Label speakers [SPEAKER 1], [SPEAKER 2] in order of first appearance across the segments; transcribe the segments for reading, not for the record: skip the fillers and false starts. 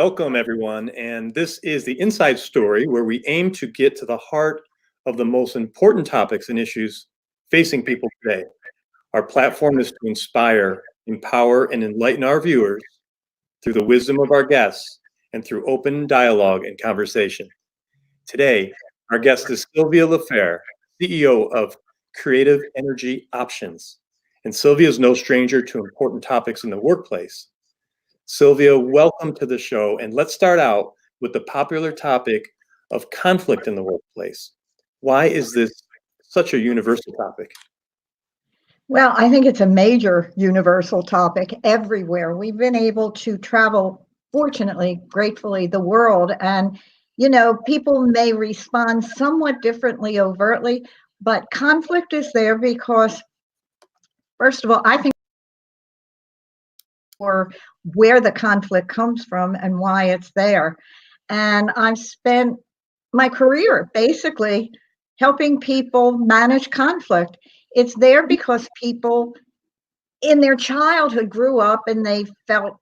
[SPEAKER 1] Welcome, everyone. And this is the Inside Story, where we aim to get to the heart of the most important topics and issues facing people today. Our platform is to inspire, empower, and enlighten our viewers through the wisdom of our guests and through open dialogue and conversation. Today, our guest is Sylvia Lafair, CEO of Creative Energy Options. And Sylvia is no stranger to important topics in the workplace. Sylvia, welcome to the show. And let's start out with the popular topic of conflict in the workplace. Why is this such a universal topic?
[SPEAKER 2] Well, I think it's a major universal topic everywhere. We've been able to travel, fortunately, gratefully, the world. And, people may respond somewhat differently overtly, but conflict is there because, first of all, I think for where the conflict comes from and why it's there. And I've spent my career basically helping people manage conflict. It's there because people in their childhood grew up and they felt,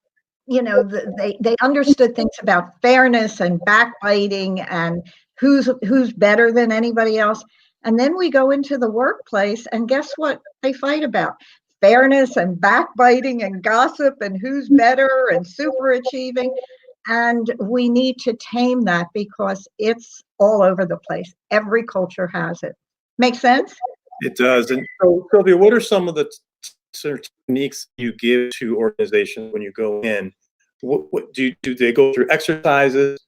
[SPEAKER 2] they understood things about fairness and backbiting and who's better than anybody else. And then we go into the workplace and guess what they fight about? Fairness and backbiting and gossip and who's better and super achieving. And we need to tame that because it's all over the place. Every culture has it. Make sense?
[SPEAKER 1] It does. And so, Sylvia, what are some of the techniques you give to organizations when you go in? What do they go through exercises?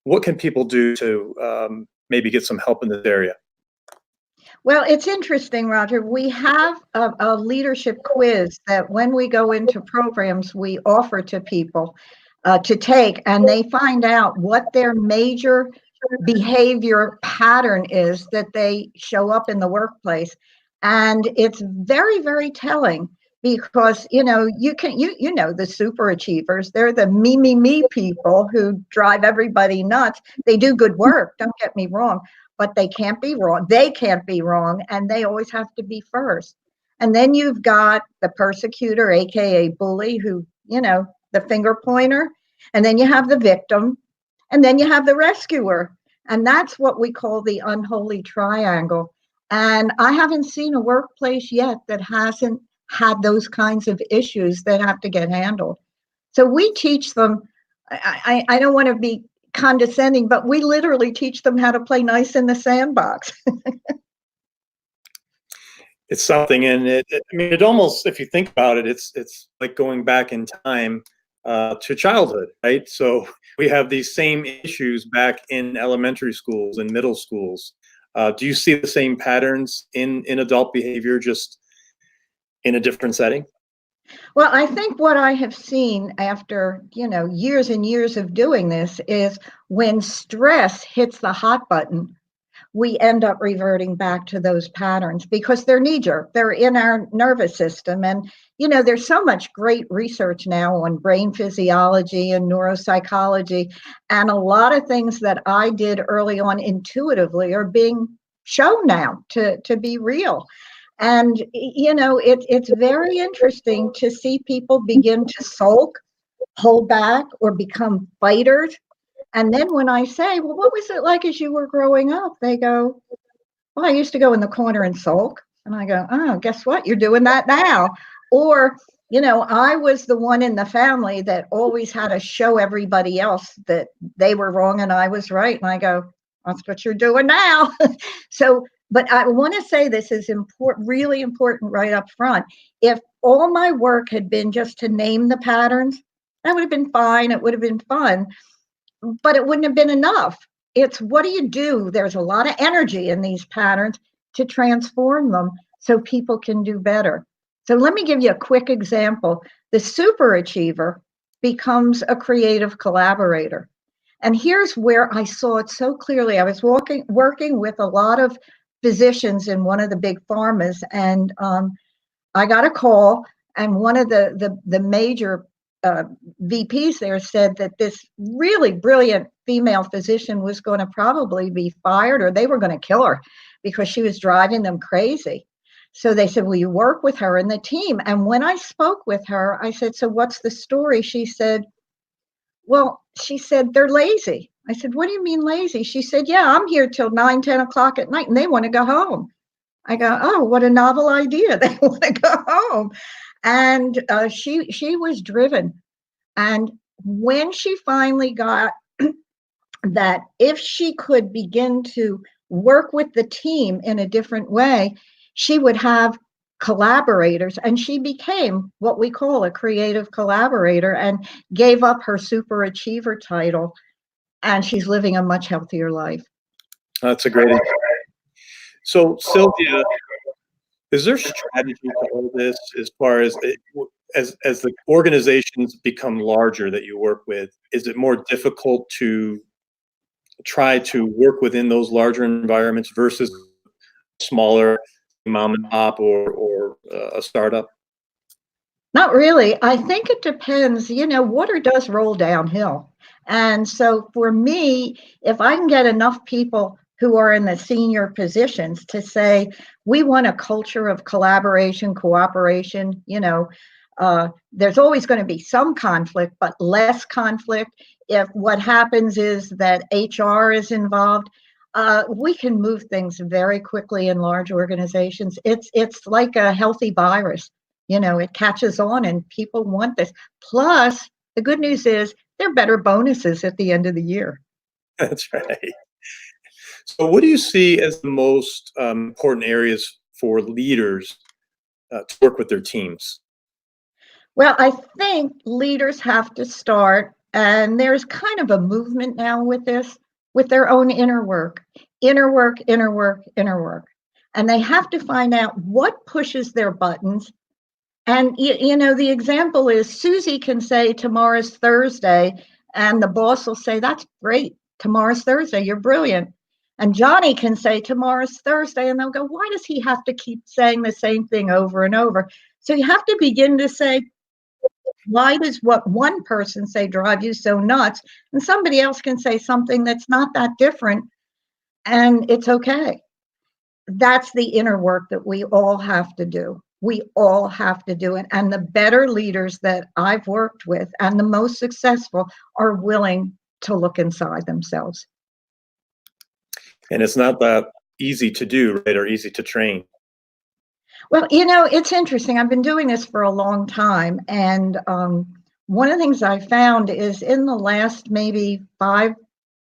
[SPEAKER 1] What can people do to maybe get some help in this area?
[SPEAKER 2] Well, it's interesting, Roger. We have a leadership quiz that when we go into programs, we offer to people to take, and they find out what their major behavior pattern is that they show up in the workplace. And it's very, very telling because, you know the super achievers, they're the me people who drive everybody nuts. They do good work, don't get me wrong, but they can't be wrong. They can't be wrong, and they always have to be first. And then you've got the persecutor, aka bully, who, the finger pointer, and then you have the victim, and then you have the rescuer. And that's what we call the unholy triangle. And I haven't seen a workplace yet that hasn't had those kinds of issues that have to get handled. So we teach them, I don't want to be condescending, but we literally teach them how to play nice in the sandbox.
[SPEAKER 1] It's something, and it almost, if you think about it, it's like going back in time to childhood, right? So we have these same issues back in elementary schools and middle schools. Do you see the same patterns in adult behavior, just in a different setting?
[SPEAKER 2] Well, I think what I have seen after, years and years of doing this is when stress hits the hot button, we end up reverting back to those patterns because they're knee-jerk. They're in our nervous system. And, there's so much great research now on brain physiology and neuropsychology. And a lot of things that I did early on intuitively are being shown now to be real. And, it's very interesting to see people begin to sulk, hold back, or become fighters. And then when I say, well, what was it like as you were growing up? They go, well, I used to go in the corner and sulk. And I go, oh, guess what? You're doing that now. Or, I was the one in the family that always had to show everybody else that they were wrong and I was right. And I go, that's what you're doing now. But I want to say this is important, really important right up front. If all my work had been just to name the patterns, that would have been fine. It would have been fun, but it wouldn't have been enough. It's what do you do? There's a lot of energy in these patterns to transform them so people can do better. So let me give you a quick example. The super achiever becomes a creative collaborator. And here's where I saw it so clearly. I was working with a lot of physicians in one of the big pharmas, and I got a call, and one of the major VPs there said that this really brilliant female physician was going to probably be fired, or they were going to kill her because she was driving them crazy. So they said, will you work with her and the team? And when I spoke with her, I said, so what's the story? She said, Well, she said, they're lazy. I said, what do you mean lazy? She said, yeah, I'm here till 9, 10 o'clock at night and they want to go home. I go, oh, what a novel idea. They want to go home. And she was driven. And when she finally got that, if she could begin to work with the team in a different way, she would have collaborators. And she became what we call a creative collaborator and gave up her super achiever title. And she's living a much healthier life.
[SPEAKER 1] That's a great idea. So, Sylvia, is there strategy to all this as far as the organizations become larger that you work with? Is it more difficult to try to work within those larger environments versus smaller mom and pop or a startup?
[SPEAKER 2] Not really. I think it depends. Water does roll downhill. And so for me, if I can get enough people who are in the senior positions to say, we want a culture of collaboration, cooperation, there's always going to be some conflict, but less conflict. If what happens is that HR is involved, we can move things very quickly in large organizations. It's like a healthy virus. It catches on and people want this. Plus, the good news is there are better bonuses at the end of the year.
[SPEAKER 1] That's right. So, what do you see as the most important areas for leaders to work with their teams?
[SPEAKER 2] Well, I think leaders have to start, and there's kind of a movement now with this, with their own inner work, inner work, inner work, inner work. And they have to find out what pushes their buttons. And, the example is Susie can say tomorrow's Thursday, and the boss will say, that's great. Tomorrow's Thursday. You're brilliant. And Johnny can say tomorrow's Thursday, and they'll go, why does he have to keep saying the same thing over and over? So you have to begin to say, why does what one person say drive you so nuts? And somebody else can say something that's not that different, and it's okay. That's the inner work that we all have to do. We all have to do it. And the better leaders that I've worked with and the most successful are willing to look inside themselves.
[SPEAKER 1] And it's not that easy to do, right, or easy to train.
[SPEAKER 2] Well, it's interesting. I've been doing this for a long time. And one of the things I found is in the last maybe 5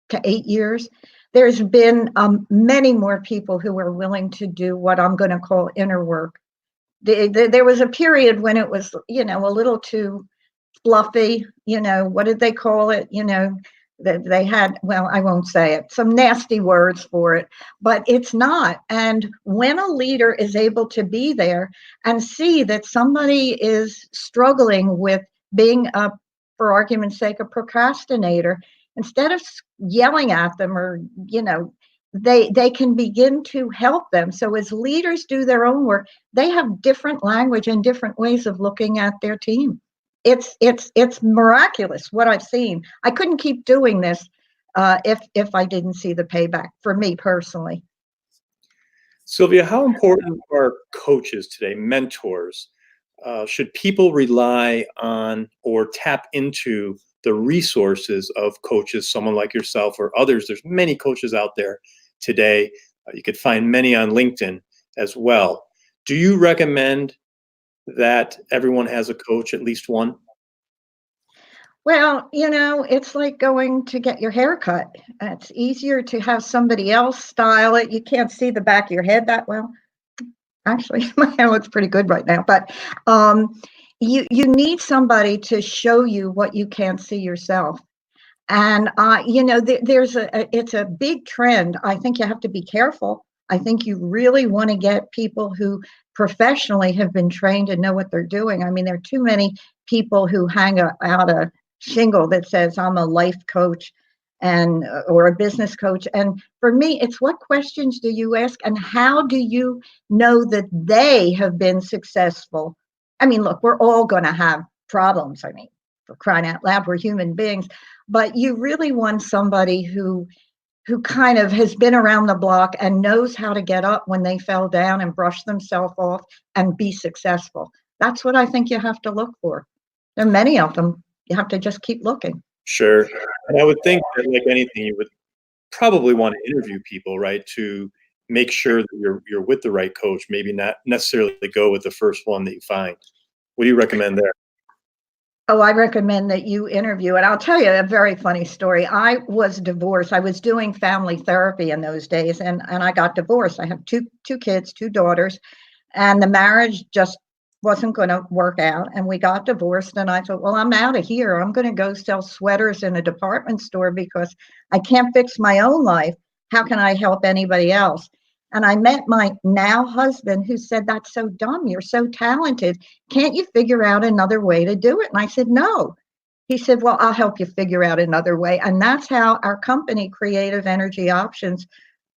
[SPEAKER 2] to 8 years, there's been many more people who are willing to do what I'm going to call inner work. There was a period when it was, a little too fluffy. What did they call it? That they had, well, I won't say it, some nasty words for it, but it's not. And when a leader is able to be there and see that somebody is struggling with being for argument's sake, a procrastinator, instead of yelling at them or, they can begin to help them. So as leaders do their own work, they have different language and different ways of looking at their team. It's miraculous what I've seen. I couldn't keep doing this if I didn't see the payback for me personally.
[SPEAKER 1] Sylvia, how important are coaches today, mentors? Should people rely on or tap into the resources of coaches, someone like yourself or others? There's many coaches out there today. You could find many on LinkedIn as well. Do you recommend that everyone has a coach, at least one?
[SPEAKER 2] Well, it's like going to get your hair cut. It's easier to have somebody else style it. You can't see the back of your head that well. Actually, my hair looks pretty good right now, but you need somebody to show you what you can't see yourself. And it's a big trend. I think you have to be careful. I think you really want to get people who professionally have been trained and know what they're doing. I mean, there are too many people who hang out a shingle that says I'm a life coach and or a business coach. And for me, it's what questions do you ask and how do you know that they have been successful? I mean, look, we're all going to have problems. I mean, for crying out loud, we're human beings, but you really want somebody who kind of has been around the block and knows how to get up when they fell down and brush themselves off and be successful. That's what I think you have to look for. There are many of them. You have to just keep looking.
[SPEAKER 1] Sure. And I would think that, like anything, you would probably want to interview people, right, to make sure that you're with the right coach, maybe not necessarily go with the first one that you find. What do you recommend there?
[SPEAKER 2] Oh, I recommend that you interview. And I'll tell you a very funny story. I was divorced. I was doing family therapy in those days, and I got divorced. I have two kids, two daughters, and the marriage just wasn't going to work out. And we got divorced. And I thought, well, I'm out of here. I'm going to go sell sweaters in a department store because I can't fix my own life. How can I help anybody else? And I met my now husband, who said, that's so dumb. You're so talented. Can't you figure out another way to do it? And I said, no. He said, well, I'll help you figure out another way. And that's how our company, Creative Energy Options,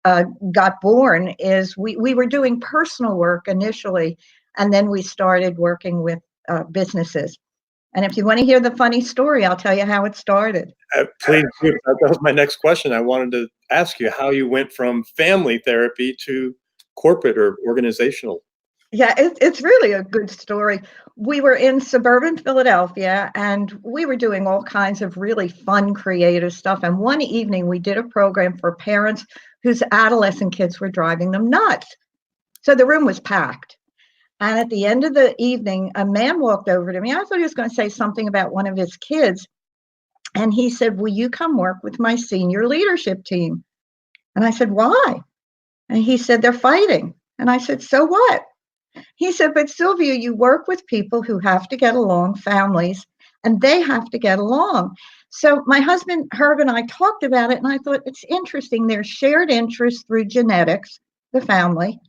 [SPEAKER 2] got born. Is we were doing personal work initially, and then we started working with businesses. And if you want to hear the funny story, I'll tell you how it started.
[SPEAKER 1] Please do. That was my next question. I wanted to ask you how you went from family therapy to corporate or organizational.
[SPEAKER 2] Yeah, it's really a good story. We were in suburban Philadelphia, and we were doing all kinds of really fun, creative stuff. And one evening, we did a program for parents whose adolescent kids were driving them nuts. So the room was packed. And at the end of the evening, a man walked over to me. I thought he was going to say something about one of his kids. And he said, will you come work with my senior leadership team? And I said, why? And he said, they're fighting. And I said, so what? He said, but Sylvia, you work with people who have to get along, families, and they have to get along. So my husband, Herb, and I talked about it, and I thought it's interesting. There's shared interest through genetics, the family,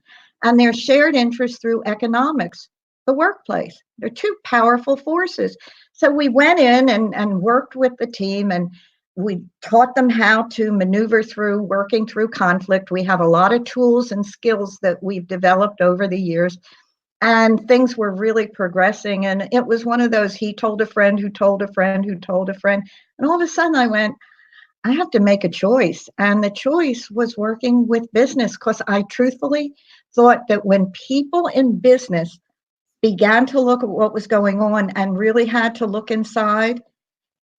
[SPEAKER 2] and there's shared interest through economics, the workplace. They're two powerful forces. So we went in and worked with the team, and we taught them how to maneuver through working through conflict. We have a lot of tools and skills that we've developed over the years, and things were really progressing. And it was one of those, he told a friend who told a friend who told a friend. And all of a sudden I went, I have to make a choice. And the choice was working with business, because I truthfully thought that when people in business began to look at what was going on and really had to look inside,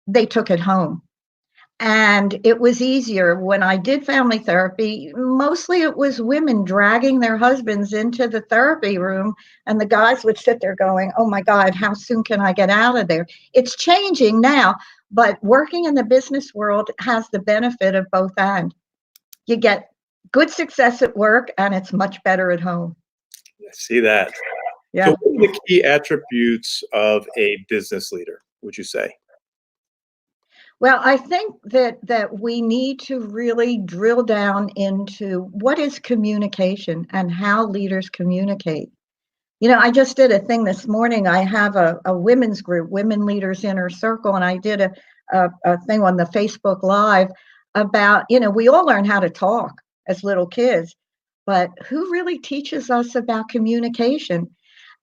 [SPEAKER 2] they took it home. And it was easier when I did family therapy. Mostly it was women dragging their husbands into the therapy room, and the guys would sit there going, oh my God, how soon can I get out of there? It's changing now, but working in the business world has the benefit of both ends. You get good success at work, and it's much better at home.
[SPEAKER 1] I see that. So
[SPEAKER 2] Yeah.
[SPEAKER 1] what are the key attributes of a business leader, would you say?
[SPEAKER 2] Well, I think that we need to really drill down into what is communication and how leaders communicate. I just did a thing this morning. I have a women's group, Women Leaders Inner Circle, and I did a thing on the Facebook Live about, we all learn how to talk as little kids, but who really teaches us about communication?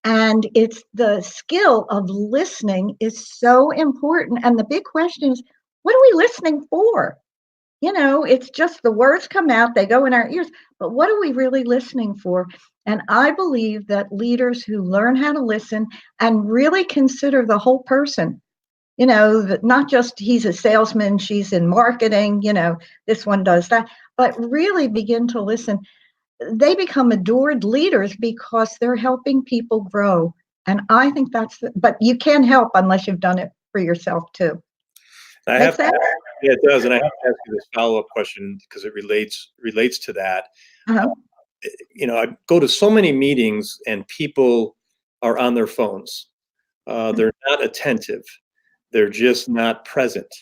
[SPEAKER 2] And it's the skill of listening is so important. And the big question is, what are we listening for? It's just the words come out, they go in our ears, but what are we really listening for? And I believe that leaders who learn how to listen and really consider the whole person, that not just he's a salesman, she's in marketing, this one does that, but really begin to listen, they become adored leaders because they're helping people grow. And I think but you can't help unless you've done it for yourself too.
[SPEAKER 1] I
[SPEAKER 2] Make
[SPEAKER 1] have
[SPEAKER 2] sense?
[SPEAKER 1] Yeah, it does, and I have to ask you this follow-up question because it relates to that.
[SPEAKER 2] Uh-huh.
[SPEAKER 1] I go to so many meetings and people are on their phones. They're not attentive. They're just not present.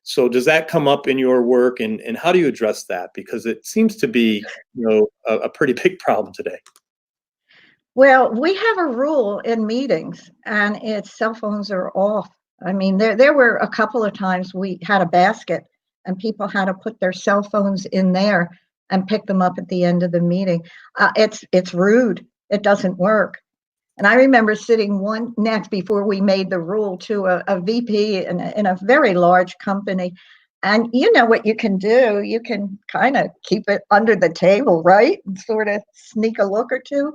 [SPEAKER 1] So does that come up in your work, and how do you address that? Because it seems to be, a pretty big problem today.
[SPEAKER 2] Well, we have a rule in meetings, and it's cell phones are off. I mean, there were a couple of times we had a basket, and people had to put their cell phones in there and pick them up at the end of the meeting. It's rude. It doesn't work. And I remember sitting one next before we made the rule to a VP in a very large company. And you know what you can do? You can kind of keep it under the table, right? And sort of sneak a look or two.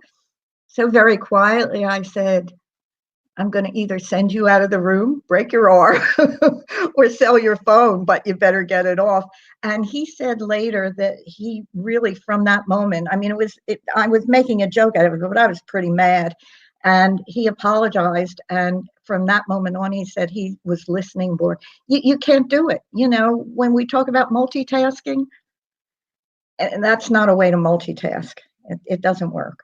[SPEAKER 2] So very quietly, I said, I'm going to either send you out of the room, break your arm, or sell your phone, but you better get it off. And he said later that he really, from that moment, I mean, I was making a joke out of it, but I was pretty mad. And he apologized. And from that moment on, he said he was listening more. You can't do it. You know, when we talk about multitasking, and that's not a way to multitask. It doesn't work.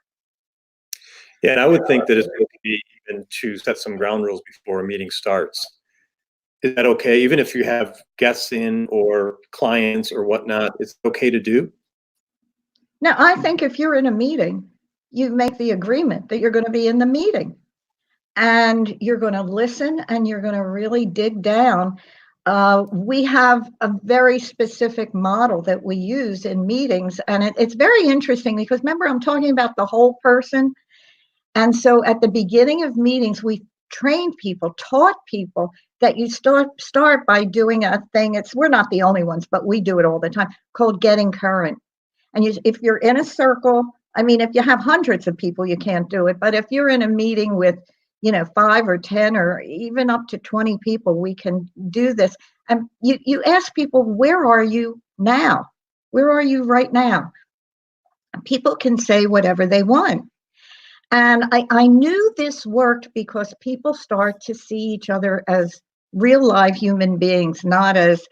[SPEAKER 1] Yeah, and I would think that it's going to be even to set some ground rules before a meeting starts. Is that okay? Even if you have guests in or clients or whatnot, it's okay to do?
[SPEAKER 2] Now, I think if you're in a meeting, you make the agreement that you're going to be in the meeting and you're going to listen and you're going to really dig down. We have a very specific model that we use in meetings, and it's very interesting because remember, I'm talking about the whole person. And so at the beginning of meetings, we trained people, taught people that you start by doing a thing. We're not the only ones, but we do it all the time, called getting current. And if you're in a circle, I mean, if you have hundreds of people, you can't do it. But if you're in a meeting with, 5 or 10 or even up to 20 people, we can do this. And you ask people, where are you now? Where are you right now? People can say whatever they want. And I knew this worked because people start to see each other as real live human beings, not as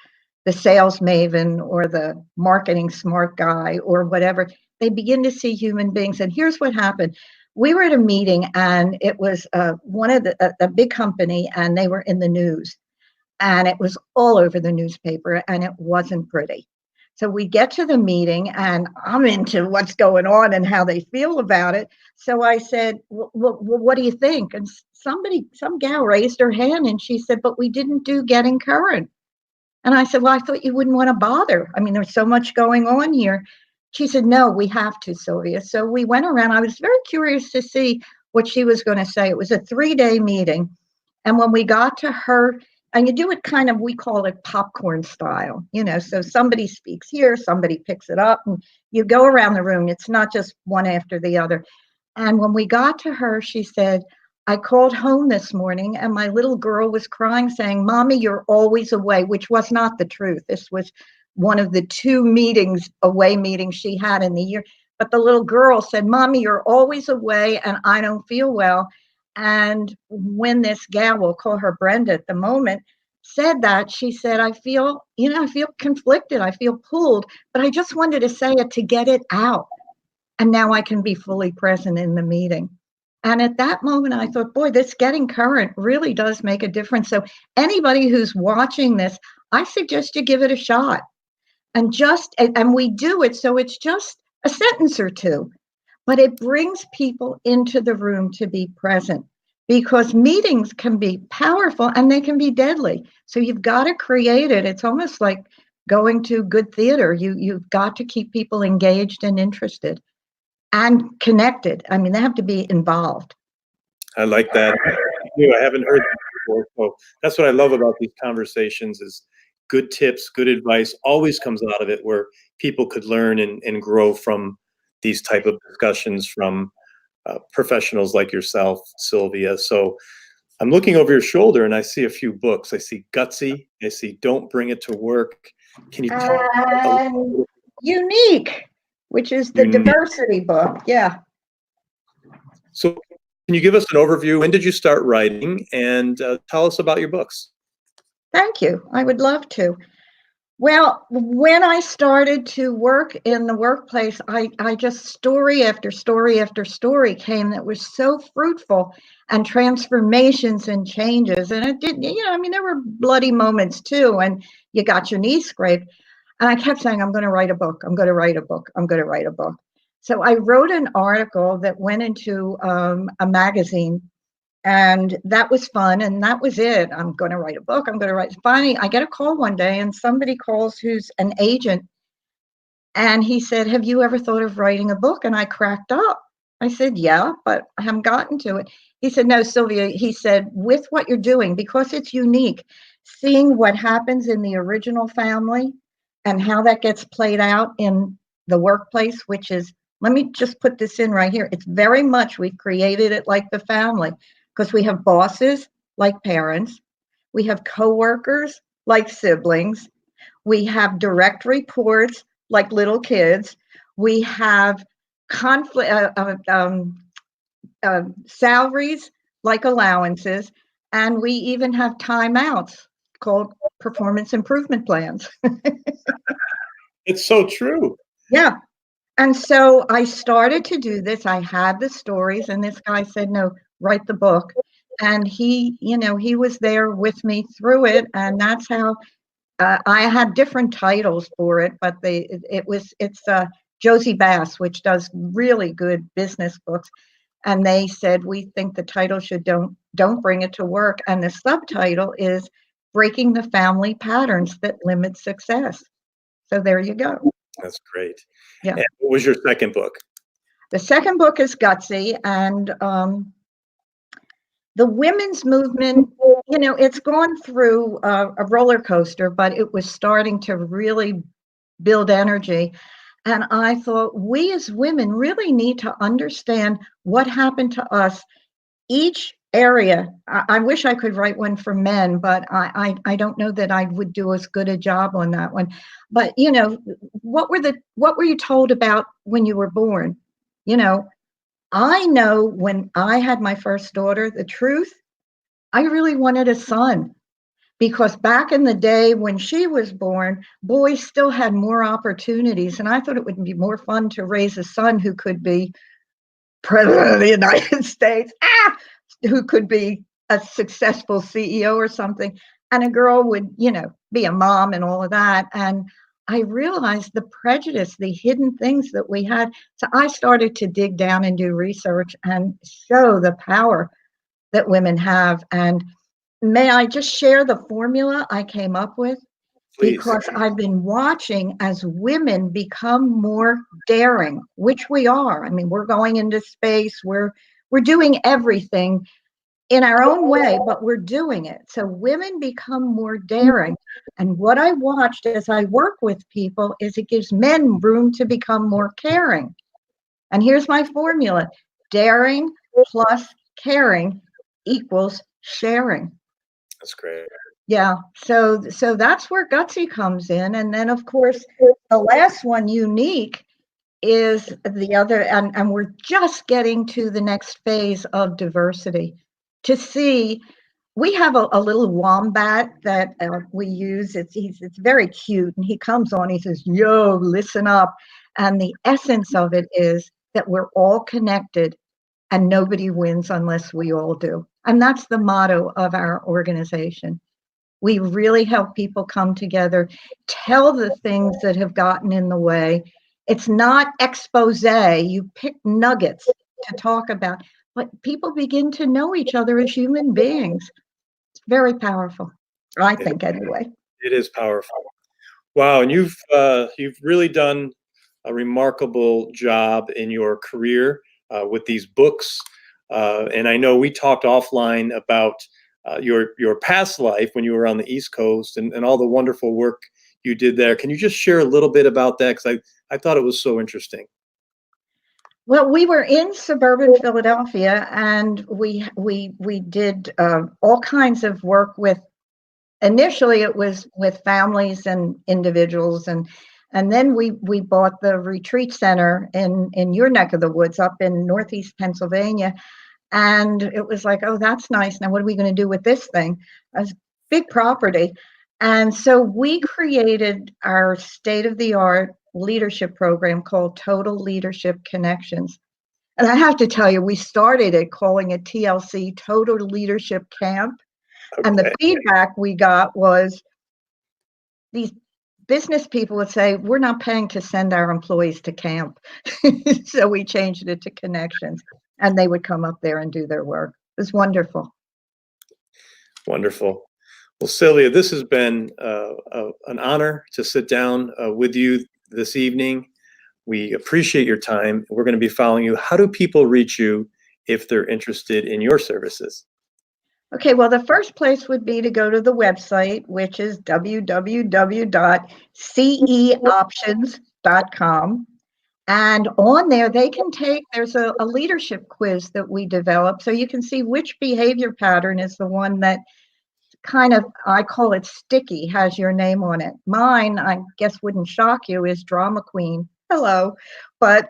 [SPEAKER 2] the sales maven or the marketing smart guy or whatever. They begin to see human beings. And here's what happened. We were at a meeting and it was one of a big company, and they were in the news, and it was all over the newspaper, and it wasn't pretty. So we get to the meeting and I'm into what's going on and how they feel about it. So I said, well, what do you think? And some gal raised her hand and she said, but we didn't do getting current. And I said, well, I thought you wouldn't want to bother. I mean, there's so much going on here. She said, no, we have to, Sylvia. So we went around. I was very curious to see what she was going to say. It was a 3-day meeting. And when we got to her, and you do it kind of, we call it popcorn style, so somebody speaks here, somebody picks it up, and you go around the room. It's not just one after the other. And when we got to her, she said, I called home this morning and my little girl was crying, saying, Mommy, you're always away, which was not the truth. This was one of the 2 away meetings she had in the year. But the little girl said, Mommy, you're always away and I don't feel well. And when this gal, we'll call her Brenda at the moment, said that, she said, I feel conflicted. I feel pulled, but I just wanted to say it to get it out. And now I can be fully present in the meeting. And at that moment, I thought, boy, this getting current really does make a difference. So anybody who's watching this, I suggest you give it a shot. And we do it. So it's just a sentence or two, but it brings people into the room to be present, because meetings can be powerful and they can be deadly. So you've got to create it. It's almost like going to good theater. You've got to keep people engaged and interested and connected. I mean, they have to be involved.
[SPEAKER 1] I like that. I haven't heard that before. So that's what I love about these conversations is good tips, good advice always comes out of it, where people could learn and grow from these type of discussions from professionals like yourself, Sylvia. So I'm looking over your shoulder and I see a few books. I see Gutsy. I see Don't Bring It to Work. Can you tell
[SPEAKER 2] me Unique, which is the diversity book. Yeah.
[SPEAKER 1] So can you give us an overview? When did you start writing? And tell us about your books.
[SPEAKER 2] Thank you. I would love to. Well, when I started to work in the workplace, I just story after story after story came that was so fruitful, and transformations and changes. And it didn't, I mean, there were bloody moments too, and you got your knee scraped. And I kept saying, I'm going to write a book. I'm going to write a book. I'm going to write a book. So I wrote an article that went into a magazine. And that was fun. And that was it. I'm going to write a book. I'm going to write. Finally, I get a call one day and somebody calls who's an agent. And he said, have you ever thought of writing a book? And I cracked up. I said, yeah, but I haven't gotten to it. He said, no, Sylvia, he said, with what you're doing, because it's unique, seeing what happens in the original family and how that gets played out in the workplace, which is, let me just put this in right here. It's very much, we've created it like the family, because we have bosses like parents, we have coworkers like siblings, we have direct reports like little kids, we have conflict salaries like allowances, and we even have timeouts called performance improvement plans.
[SPEAKER 1] It's so true.
[SPEAKER 2] Yeah. And so I started to do this. I had the stories, and this guy said, no, write the book. And he was there with me through it. And that's how I had different titles for it, but it's Josie Bass, which does really good business books. And they said, we think the title should don't bring it to work. And the subtitle is Breaking the Family Patterns That Limit Success. So there you go.
[SPEAKER 1] That's great.
[SPEAKER 2] Yeah.
[SPEAKER 1] And what was your second book?
[SPEAKER 2] The second book is Gutsy, and the women's movement, it's gone through a roller coaster, but it was starting to really build energy. And I thought, we as women really need to understand what happened to us. Each area, I wish I could write one for men, but I don't know that I would do as good a job on that one. But what were you told about when you were born? I know when I had my first daughter, the truth, I really wanted a son, because back in the day when she was born, boys still had more opportunities. And I thought it would be more fun to raise a son who could be president of the United States, who could be a successful CEO or something. And a girl would, be a mom and all of that. And I realized the prejudice, the hidden things that we had. So I started to dig down and do research and show the power that women have. And may I just share the formula I came up with?
[SPEAKER 1] Please.
[SPEAKER 2] Because I've been watching as women become more daring, which we are. I mean, we're going into space, we're doing everything in our own way, but we're doing it. So women become more daring. And what I watched as I work with people is it gives men room to become more caring. And here's my formula: daring plus caring equals sharing.
[SPEAKER 1] That's great.
[SPEAKER 2] Yeah, so that's where Gutsy comes in. And then, of course, the last one, Unique, is the other, and we're just getting to the next phase of diversity to see. We have a little wombat that we use. It's very cute, and he comes on. He says, "Yo, listen up," and the essence of it is that we're all connected, and nobody wins unless we all do. And that's the motto of our organization. We really help people come together, tell the things that have gotten in the way. It's not expose. You pick nuggets to talk about, but people begin to know each other as human beings. It's very powerful, I think, anyway.
[SPEAKER 1] It is powerful. Wow, and you've really done a remarkable job in your career with these books. And I know we talked offline about your past life when you were on the East Coast and all the wonderful work you did there. Can you just share a little bit about that? Because I thought it was so interesting.
[SPEAKER 2] Well, we were in suburban Philadelphia, and we did all kinds of work with. Initially, it was with families and individuals, and then we bought the retreat center in your neck of the woods up in Northeast Pennsylvania. And it was like, oh, that's nice. Now, what are we going to do with this thing? It was big property. And so we created our state-of-the-art leadership program called Total Leadership Connections. And I have to tell you, we started it calling it TLC, Total Leadership Camp.
[SPEAKER 1] Okay.
[SPEAKER 2] And the feedback we got was these business people would say, we're not paying to send our employees to camp. So we changed it to Connections. And they would come up there and do their work. It was wonderful.
[SPEAKER 1] Wonderful. Well, Sylvia, this has been an honor to sit down with you this evening. We appreciate your time. We're going to be following you. How do people reach you if they're interested in your services?
[SPEAKER 2] Okay, well, the first place would be to go to the website, which is www.ceoptions.com. And on there, they can take, there's a leadership quiz that we develop. So you can see which behavior pattern is the one that kind of, I call it sticky, has your name on it. Mine, I guess wouldn't shock you, is drama queen. Hello. But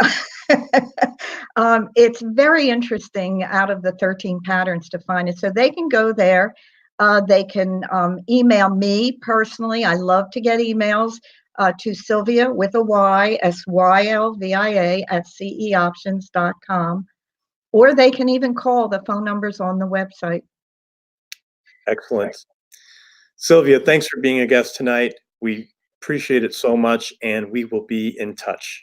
[SPEAKER 2] it's very interesting out of the 13 patterns to find it. So they can go there. They can email me personally. I love to get emails to Sylvia with a Y, Sylvia at ceoptions.com. Or they can even call the phone numbers on the website.
[SPEAKER 1] Excellent. Sylvia, thanks for being a guest tonight. We appreciate it so much, and we will be in touch.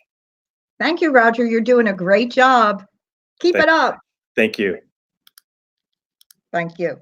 [SPEAKER 2] Thank you, Roger. You're doing a great job. Keep it up.
[SPEAKER 1] Thank you.
[SPEAKER 2] Thank you.